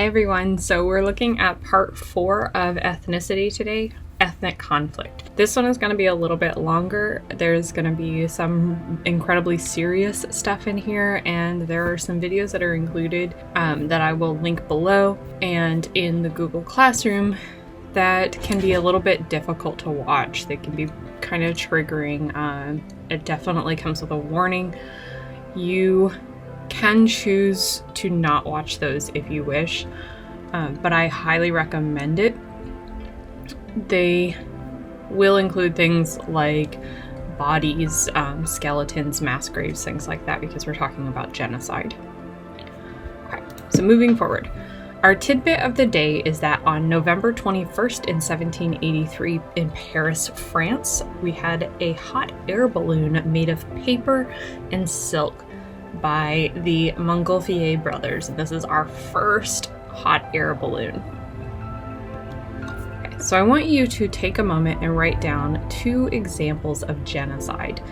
everyone, so we're looking at part 4 of ethnicity today, ethnic conflict. This one is going to be a little bit longer. There's going to be some incredibly serious stuff in here, and there are some videos that are included that I will link below and in the Google Classroom that can be a little bit difficult to watch. They can be kind of triggering. It definitely comes with a warning. You can choose to not watch those if you wish, but I highly recommend it. They will include things like bodies, skeletons, mass graves, things like that, because we're talking about genocide. Okay, so moving forward. Our tidbit of the day is that on November 21st in 1783 in Paris, France, we had a hot air balloon made of paper and silk by the Montgolfier brothers, and this is our first hot air balloon. Okay, so I want you to take a moment and write down 2 examples of genocide.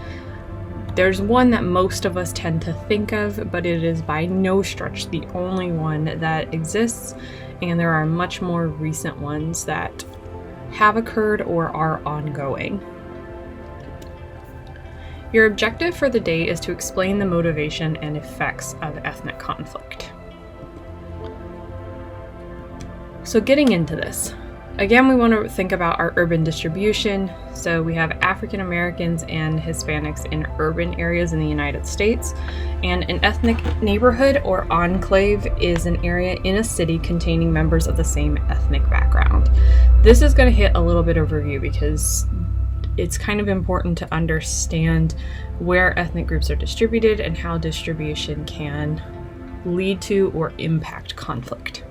There's one that most of us tend to think of, but it is by no stretch the only one that exists, and there are much more recent ones that have occurred or are ongoing. Your objective for the day is to explain the motivation and effects of ethnic conflict. So getting into this, again, we want to think about our urban distribution. So we have African Americans and Hispanics in urban areas in the United States, and an ethnic neighborhood or enclave is an area in a city containing members of the same ethnic background. This is going to hit a little bit of review because it's kind of important to understand where ethnic groups are distributed and how distribution can lead to or impact conflict.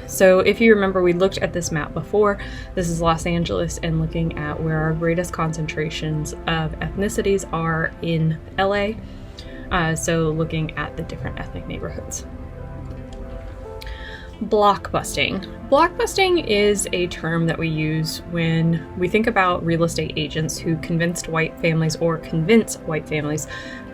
So if you remember, we looked at this map before. This is Los Angeles, and looking at where our greatest concentrations of ethnicities are in LA. So looking at the different ethnic neighborhoods. Blockbusting. Blockbusting is a term that we use when we think about real estate agents who convince white families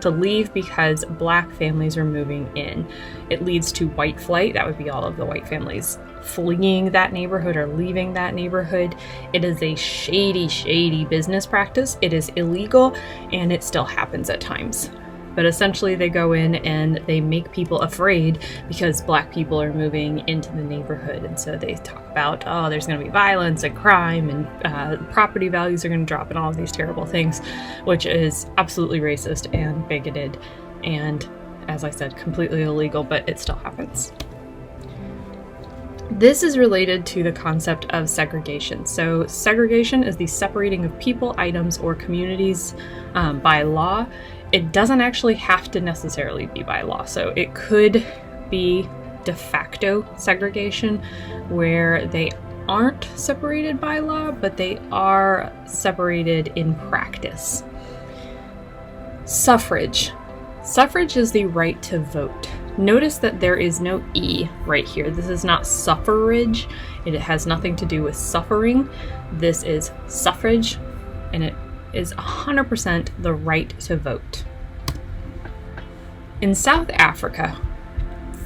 to leave because black families are moving in. It leads to white flight. That would be all of the white families fleeing that neighborhood or leaving that neighborhood. It is a shady business practice. It is illegal, and it still happens at times. But essentially they go in and they make people afraid because black people are moving into the neighborhood. And so they talk about, oh, there's going to be violence and crime and property values are going to drop and all of these terrible things, which is absolutely racist and bigoted. And as I said, completely illegal, but it still happens. This is related to the concept of segregation. So segregation is the separating of people, items, or communities by law. It doesn't actually have to necessarily be by law. So it could be de facto segregation where they aren't separated by law, but they are separated in practice. Suffrage. Suffrage is the right to vote. Notice that there is no E right here. This is not suffrage. It has nothing to do with suffering. This is suffrage, and it is 100% the right to vote. In South Africa,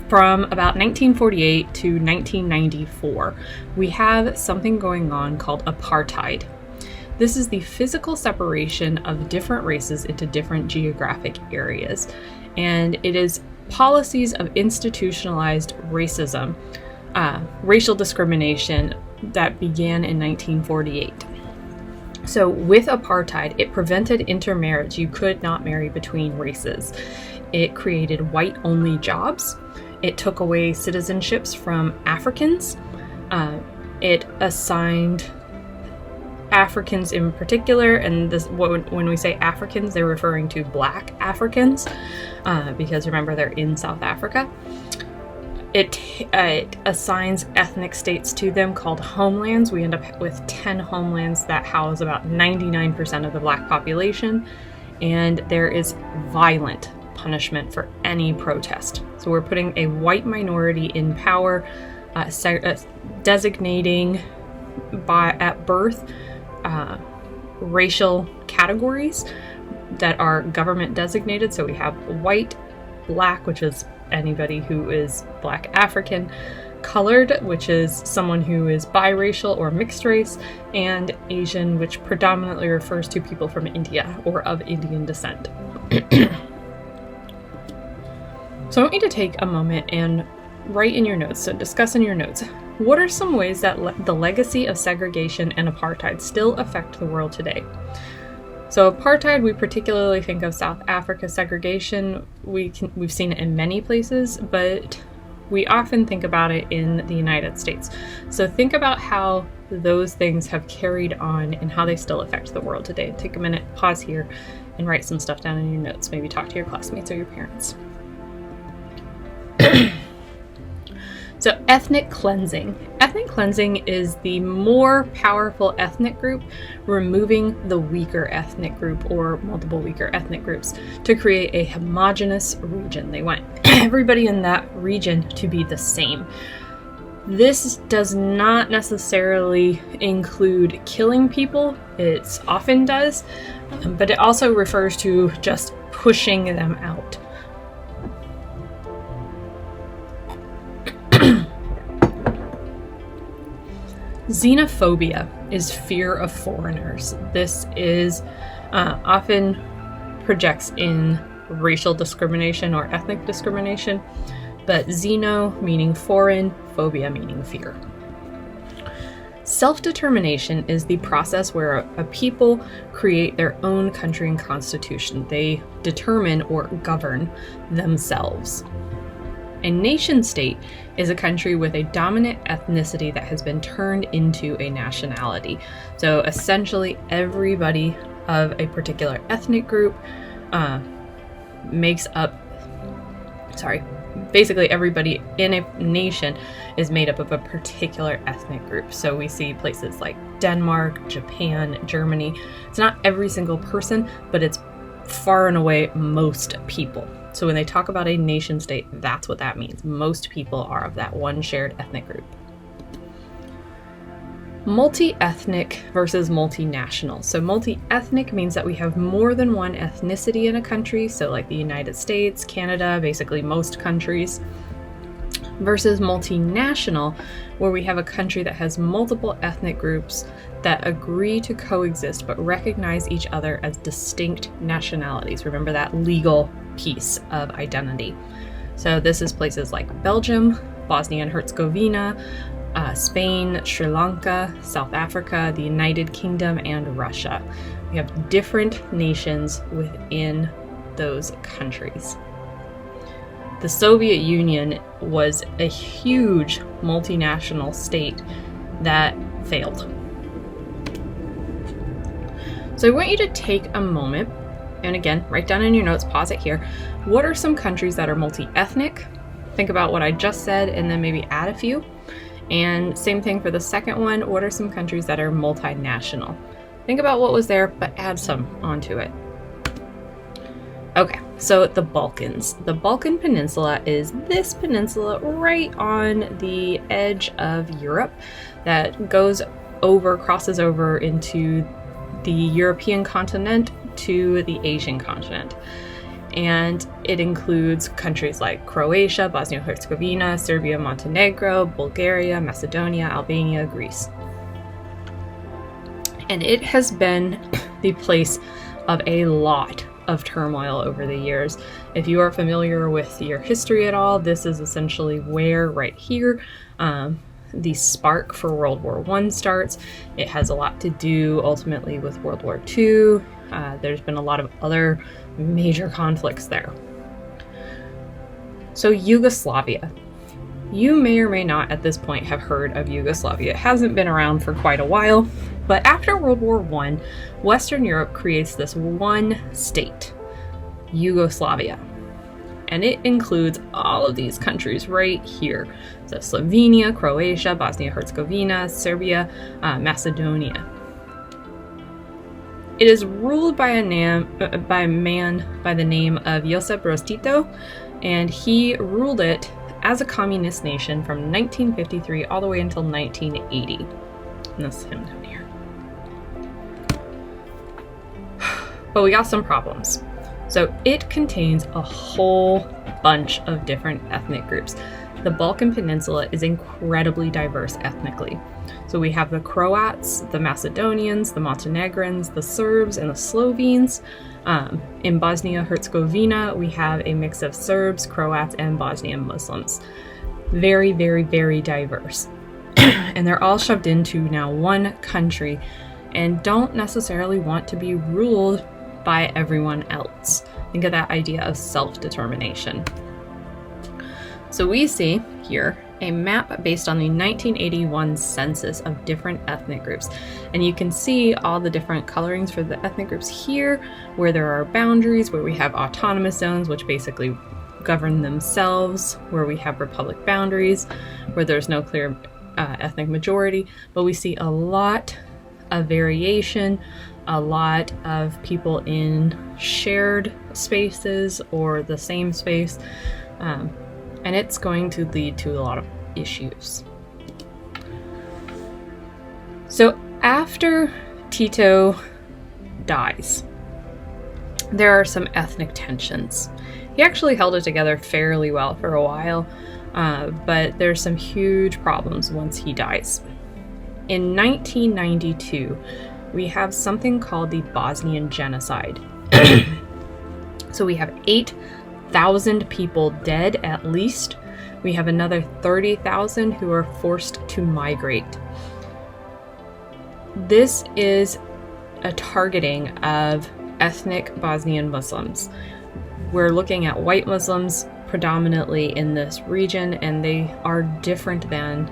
from about 1948 to 1994, we have something going on called apartheid. This is the physical separation of different races into different geographic areas, and it is policies of institutionalized racism, racial discrimination that began in 1948. So with apartheid, it prevented intermarriage. You could not marry between races. It created white-only jobs. It took away citizenships from Africans. It assigned Africans in particular, and this, when we say Africans, they're referring to Black Africans, because remember, they're in South Africa. It assigns ethnic states to them called homelands. We end up with 10 homelands that house about 99% of the black population, and there is violent punishment for any protest. So we're putting a white minority in power, designating at birth racial categories that are government designated. So we have white, black, which is anybody who is Black African, colored, which is someone who is biracial or mixed race, and Asian, which predominantly refers to people from India or of Indian descent. So I want you to take a moment and write in your notes, so discuss in your notes, what are some ways that the legacy of segregation and apartheid still affect the world today? So apartheid, we particularly think of South Africa. Segregation, we've seen it in many places, but we often think about it in the United States. So think about how those things have carried on and how they still affect the world today. Take a minute, pause here, and write some stuff down in your notes. Maybe talk to your classmates or your parents. So ethnic cleansing. Ethnic cleansing is the more powerful ethnic group removing the weaker ethnic group or multiple weaker ethnic groups to create a homogenous region. They want everybody in that region to be the same. This does not necessarily include killing people. It often does, but it also refers to just pushing them out. Xenophobia is fear of foreigners. This is often projects in racial discrimination or ethnic discrimination, but xeno meaning foreign, phobia meaning fear. Self-determination is the process where a people create their own country and constitution. They determine or govern themselves. A nation-state is a country with a dominant ethnicity that has been turned into a nationality. So essentially everybody of a particular ethnic group basically everybody in a nation is made up of a particular ethnic group. So we see places like Denmark, Japan, Germany. It's not every single person, but it's far and away most people. So when they talk about a nation state, that's what that means. Most people are of that one shared ethnic group. Multi-ethnic versus multinational. So multi-ethnic means that we have more than one ethnicity in a country, so like the United States, Canada, basically most countries, versus multinational, where we have a country that has multiple ethnic groups that agree to coexist but recognize each other as distinct nationalities. Remember that legal piece of identity. So this is places like Belgium, Bosnia and Herzegovina, Spain, Sri Lanka, South Africa, the United Kingdom, and Russia. We have different nations within those countries. The Soviet Union was a huge multinational state that failed. So I want you to take a moment, and again, write down in your notes, pause it here. What are some countries that are multi-ethnic? Think about what I just said and then maybe add a few. And same thing for the second one, what are some countries that are multinational? Think about what was there, but add some onto it. Okay, so the Balkans. The Balkan Peninsula is this peninsula right on the edge of Europe that crosses over into the European continent to the Asian continent. And it includes countries like Croatia, Bosnia and Herzegovina, Serbia, Montenegro, Bulgaria, Macedonia, Albania, Greece. And it has been the place of a lot of turmoil over the years. If you are familiar with your history at all, this is essentially where, right here, the spark for World War I starts. It has a lot to do ultimately with World War II. There's been a lot of other major conflicts there. So Yugoslavia. You may or may not at this point have heard of Yugoslavia. It hasn't been around for quite a while, but after World War I, Western Europe creates this one state, Yugoslavia. And it includes all of these countries right here. So Slovenia, Croatia, Bosnia-Herzegovina, Serbia, Macedonia. It is ruled by a man by the name of Josip Broz Tito, and he ruled it as a communist nation from 1953 all the way until 1980. And that's him down here. But we got some problems. So it contains a whole bunch of different ethnic groups. The Balkan Peninsula is incredibly diverse ethnically. So we have the Croats, the Macedonians, the Montenegrins, the Serbs, and the Slovenes. In Bosnia-Herzegovina, we have a mix of Serbs, Croats, and Bosnian Muslims. Very, very, very diverse. And they're all shoved into now one country and don't necessarily want to be ruled by everyone else. Think of that idea of self-determination. So we see here a map based on the 1981 census of different ethnic groups. And you can see all the different colorings for the ethnic groups here, where there are boundaries, where we have autonomous zones, which basically govern themselves, where we have republic boundaries, where there's no clear ethnic majority. But we see a lot of variation, a lot of people in shared spaces or the same space. And it's going to lead to a lot of issues. So after Tito dies, there are some ethnic tensions. He actually held it together fairly well for a while, but there's some huge problems once he dies. In 1992, we have something called the Bosnian Genocide. So we have 8,000 people dead at least. We have another 30,000 who are forced to migrate. This is a targeting of ethnic Bosnian Muslims. We're looking at white Muslims predominantly in this region, and they are different than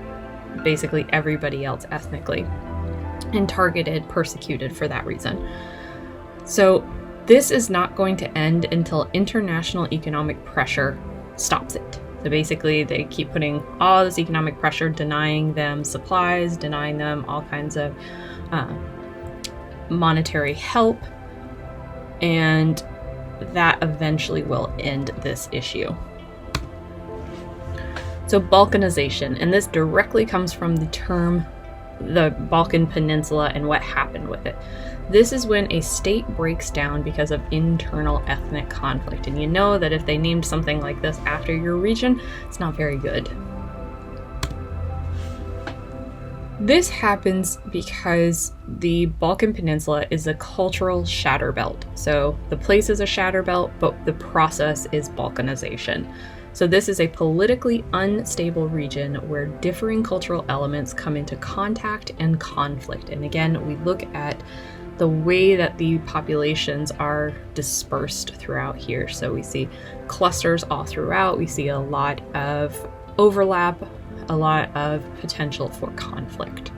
basically everybody else ethnically, and targeted, persecuted for that reason. So this is not going to end until international economic pressure stops it. So basically they keep putting all this economic pressure, denying them supplies, denying them all kinds of monetary help, and that eventually will end this issue. So Balkanization, and this directly comes from the term the Balkan Peninsula and what happened with it. This is when a state breaks down because of internal ethnic conflict. And you know that if they named something like this after your region, it's not very good. This happens because the Balkan Peninsula is a cultural shatterbelt. So the place is a shatterbelt, but the process is Balkanization. So this is a politically unstable region where differing cultural elements come into contact and conflict. And again, we look at the way that the populations are dispersed throughout here. So we see clusters all throughout. We see a lot of overlap, a lot of potential for conflict.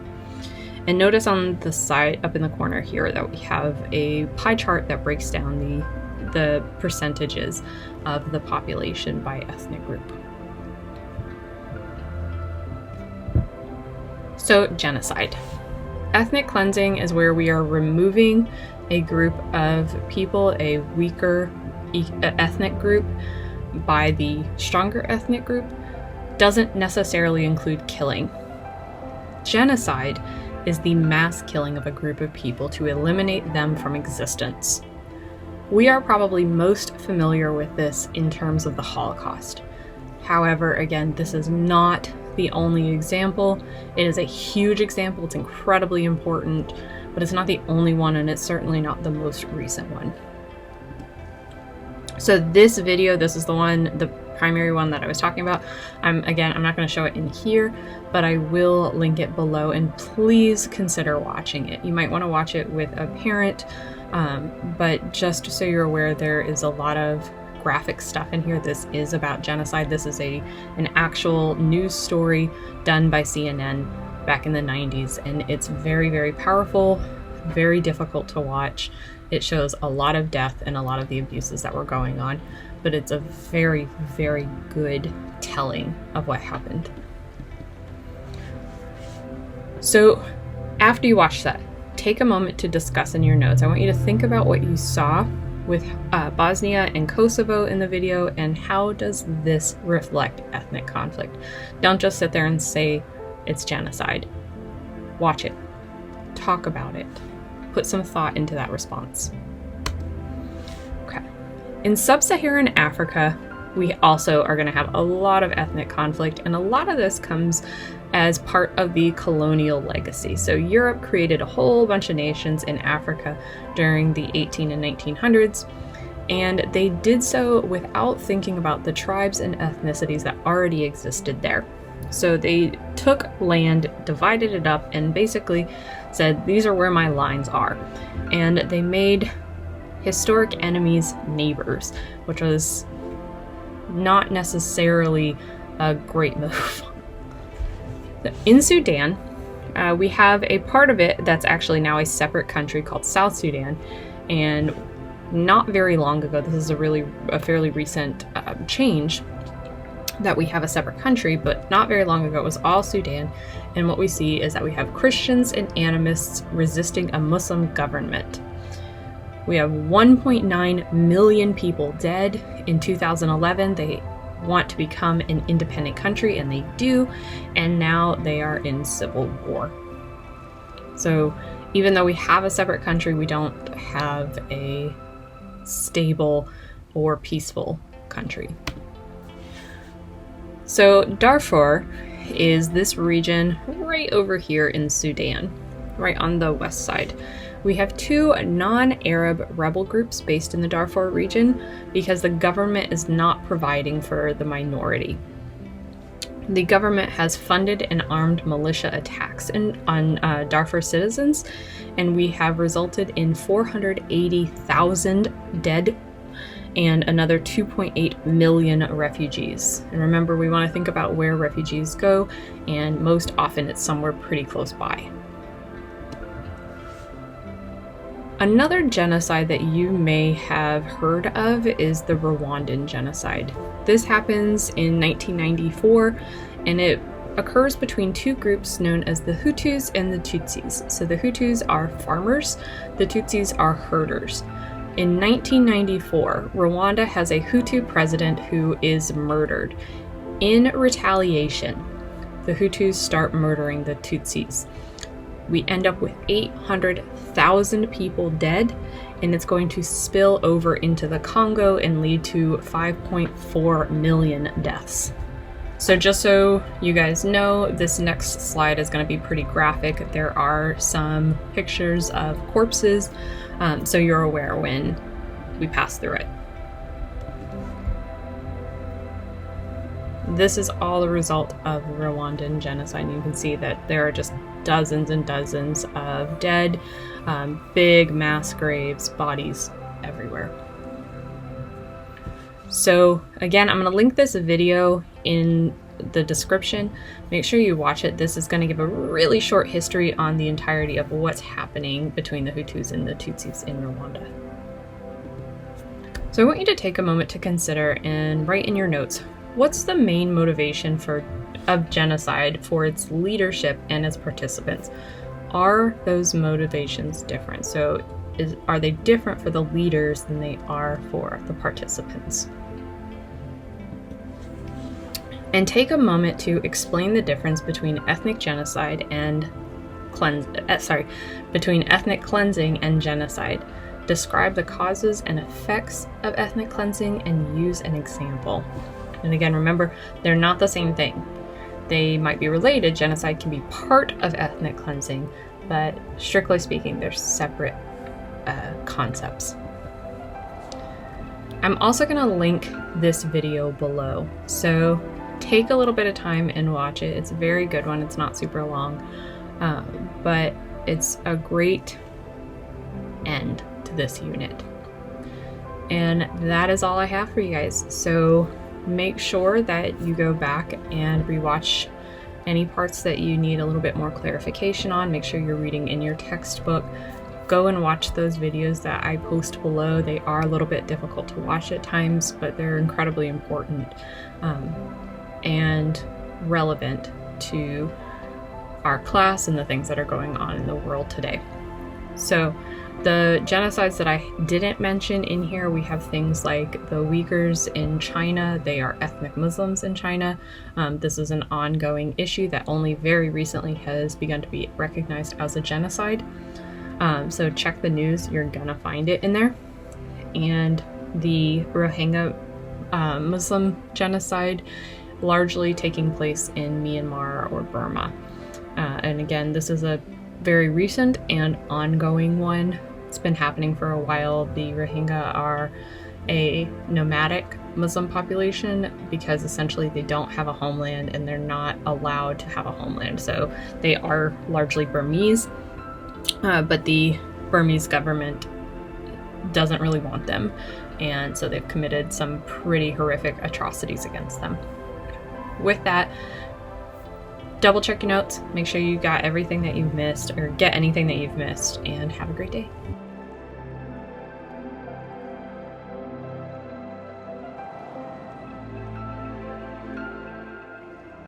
And notice on the side up in the corner here that we have a pie chart that breaks down the percentages of the population by ethnic group. So genocide. Ethnic cleansing is where we are removing a group of people, a weaker ethnic group, by the stronger ethnic group. Doesn't necessarily include killing. Genocide is the mass killing of a group of people to eliminate them from existence. We are probably most familiar with this in terms of the Holocaust. However, again, this is not the only example. It is a huge example. It's incredibly important, but it's not the only one, and it's certainly not the most recent one. So this video, this is the primary one that I was talking about. I'm not going to show it in here, but I will link it below, and please consider watching it. You might want to watch it with a parent, but just so you're aware, there is a lot of graphic stuff in here. This is about genocide. This is an actual news story done by CNN back in the 90s, and it's very, very powerful, very difficult to watch. It shows a lot of death and a lot of the abuses that were going on, but it's a very, very good telling of what happened. So after you watch that, take a moment to discuss in your notes. I want you to think about what you saw with Bosnia and Kosovo in the video, and how does this reflect ethnic conflict? Don't just sit there and say it's genocide. Watch it. Talk about it. Put some thought into that response. Okay. In sub-Saharan Africa, we also are going to have a lot of ethnic conflict, and a lot of this comes as part of the colonial legacy. So Europe created a whole bunch of nations in Africa during the 18 and 1900s, and they did so without thinking about the tribes and ethnicities that already existed there. So they took land, divided it up, and basically said, these are where my lines are. And they made historic enemies neighbors, which was not necessarily a great move. In Sudan, we have a part of it that's actually now a separate country called South Sudan, and not very long ago, this is a fairly recent change, that we have a separate country, but not very long ago it was all Sudan, and what we see is that we have Christians and animists resisting a Muslim government. We have 1.9 million people dead. In 2011, they want to become an independent country, and they do, and now they are in civil war. So even though we have a separate country, we don't have a stable or peaceful country. So Darfur is this region right over here in Sudan, right on the west side. We have two non-Arab rebel groups based in the Darfur region because the government is not providing for the minority. The government has funded and armed militia attacks on Darfur citizens, and we have resulted in 480,000 dead and another 2.8 million refugees. And remember, we want to think about where refugees go, and most often it's somewhere pretty close by. Another genocide that you may have heard of is the Rwandan genocide. This happens in 1994, and it occurs between two groups known as the Hutus and the Tutsis. So the Hutus are farmers, the Tutsis are herders. In 1994, Rwanda has a Hutu president who is murdered. In retaliation, the Hutus start murdering the Tutsis. We end up with 800,000 people dead, and it's going to spill over into the Congo and lead to 5.4 million deaths. So just so you guys know, this next slide is going to be pretty graphic. There are some pictures of corpses, so you're aware when we pass through it. This is all the result of Rwandan genocide. You can see that there are just dozens and dozens of dead, big mass graves, bodies everywhere. So again, I'm going to link this video in the description. Make sure you watch it. This is going to give a really short history on the entirety of what's happening between the Hutus and the Tutsis in Rwanda. So I want you to take a moment to consider and write in your notes, what's the main motivation of genocide for its leadership and its participants? Are those motivations different? So are they different for the leaders than they are for the participants? And take a moment to explain the difference between ethnic genocide and between ethnic cleansing and genocide. Describe the causes and effects of ethnic cleansing and use an example. And again, remember, they're not the same thing. They might be related. Genocide can be part of ethnic cleansing, but strictly speaking, they're separate concepts. I'm also going to link this video below, so take a little bit of time and watch it. It's a very good one. It's not super long, but it's a great end to this unit. And that is all I have for you guys. So make sure that you go back and rewatch any parts that you need a little bit more clarification on. Make sure you're reading in your textbook. Go and watch those videos that I post below. They are a little bit difficult to watch at times, but they're incredibly important and relevant to our class and the things that are going on in the world today. So the genocides that I didn't mention in here, we have things like the Uyghurs in China. They are ethnic Muslims in China. This is an ongoing issue that only very recently has begun to be recognized as a genocide. So check the news, you're gonna find it in there. And the Rohingya Muslim genocide, largely taking place in Myanmar or Burma. And again, this is a very recent and ongoing one. It's been happening for a while. The Rohingya are a nomadic Muslim population because essentially they don't have a homeland and they're not allowed to have a homeland. So they are largely Burmese, but the Burmese government doesn't really want them. And so they've committed some pretty horrific atrocities against them. With that, double check your notes, make sure you got everything that you've missed or get anything that you've missed, and have a great day.